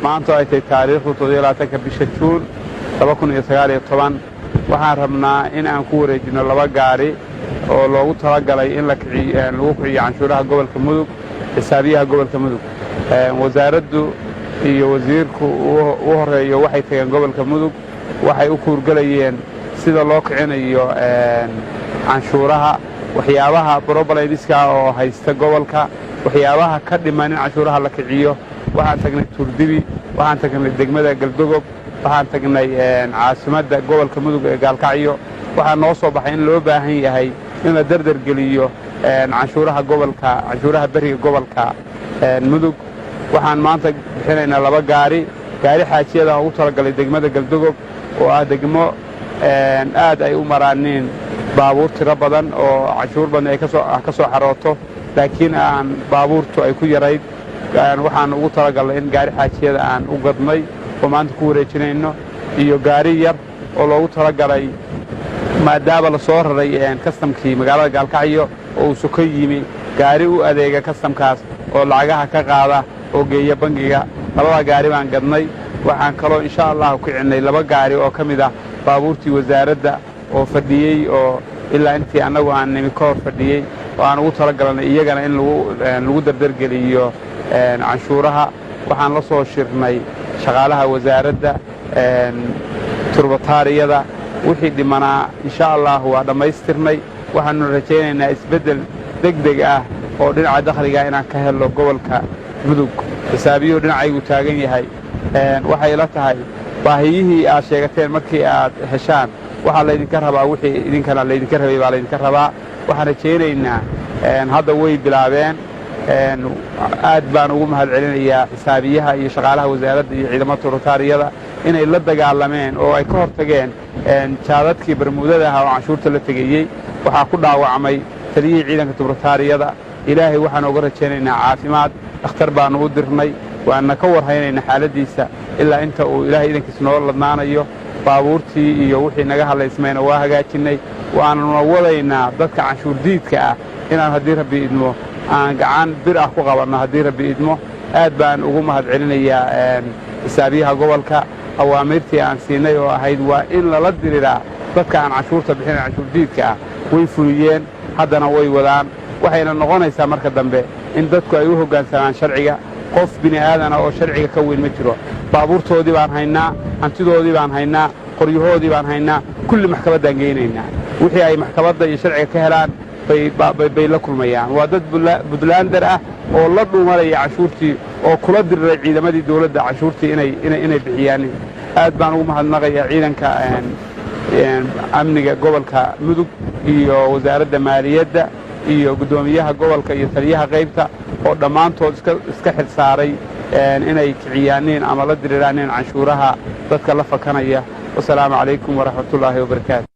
maanta ay tahay taariikhdu 17 bisha Juun 2019 waxaan rabnaa in aan ku wareejino 2 gaari oo loogu talagalay in lagu kiciyo canshuuraha gobolka Mudug xisaabiyaha gobolka Mudug wasaaraddu iyo wasiirku u horeeyo waxay tageen gobolka Mudug waxay u kuurgalayeen sida loo kicinayo canshuuraha waxyaabaha problemska oo haysta gobolka waxyaabaha ka dhiman in canshuuraha la kiciyo waxaan tagnay Turdibi waxaan tagnay degmada Galdogob waxaan tagnay caasimadda gobolka Mudug ee Gaalkacyo waxaan noo soo baxay in loo baahan yahay in la dardar geliyo canshuuraha gobolka canshuuraha bariga gobolka Mudug waxaan maanta bixinaynaa 2 gaari xaajiyada ugu talagalay degmada Galdogob oo ah degmo aad ay u maraaneen baabuur tiro badan oo canshuur badan ay ka soo xarooto laakiin aan baabuurtu ay ku yarayd waxaan ugu talagalay in gaari xaajiyada aan u gadnay oo maanta ku wareejinayno iyo gaari yar oo loogu talagalay maadaama la soo raray kastamkii magaalada Gaalkacyo oo soo ka yimi gaari u adeega kastamkaas oo lacagaha ka qaada oo geeya bangiga 2 gaari baan gadnay waxaan kaloo insha Allah ku kicinay 2 gaari oo kamid ah baabuurtii wasaaradda oo fadhiyay oo ilaa intii anagu aan nimi ka hor fadhiyay oo aan ugu talagalnay iyagana in lagu dardar geliyo canshuuraha waxaan la soo shirnay shaqaalaha wasaaradda turbataariyada wixii dhimanaa insha Allah waa dhamaystirnay waxaanu rajaynaynaa isbedel degdeg ah oo dhinaca dakhliga inaan ka helo gobolka Mudug xisaabiyo dhinacaygu taagan yahay waxay la tahay baahiyihii aad sheegateen markii aad heshaan waxa la idinka rabaa wixii idinkana la idinka rabay baa la idinka rabaa waxaan rajaynaynaa hadda way bilaabeen aad baan ugu mahadcelinayaa xisaabiyaha iyo shaqaalaha wasaaradda iyo ciidamada turbataariyada inay la dagaalameen oo ay ka hortageen jaadadkii barmuudada ah oo canshuurta la tagayay waxa ku dhaawacmay taliyay ciidanka turbataariyada ilaahay waxaan uga rajaynaynaa caafimaad dhakhtar baan u dirnay waana ka warhaynaynaa xaaladiisa ilaa inta uu ilaahay idankiisa noo ladnaanayo baabuurtii iyo wixii naga haleysmayna waa hagaajinay waana wadaynaa dadka canshuur diidka ah inaan haddii rabbi idmo aan gacan bir ah ku qabanno haddii rabbi idmo aad baan ugu mahadcelinayaa xisaabiyaha gobolka awaamirtii aan siinay oo ahayd waa in lala diriraa dadka aan canshuurta bixin canshuur diidka ah way fuliyeen haddana way wadaan waxayna noqonaysaa marka dambe in dadku ay u hoggaansamaan sharciga qof bini aadana oo sharciga ka weyn ma jiro baabuurtoodii baan haynaa hantidoodii baan haynaa qoryahoodii baan haynaa kulli maxkamaddaan geynaynaa wixii ay maxkamadda iyo sharciga ka helaan bay la kulmayaan waa dad Puntlander ah oo la dhuumanaya canshuurtii oo kula diriray ciidamadii dawladda canshuurtii inay bixiyaan aad baan ugu mahadnaqayaa ciidanka amniga gobolka Mudug iyo wasaaradda maaliyadda iyo gudoomiyaha gobolka iyo taliyaha qaybta oo dhamaantood iska xilsaaray inay kiciyaaneen ama la diriraan canshuuraha dadka la fakanaya. Wassalaamu calaykum waraxmatullaahi wabarakaatuh.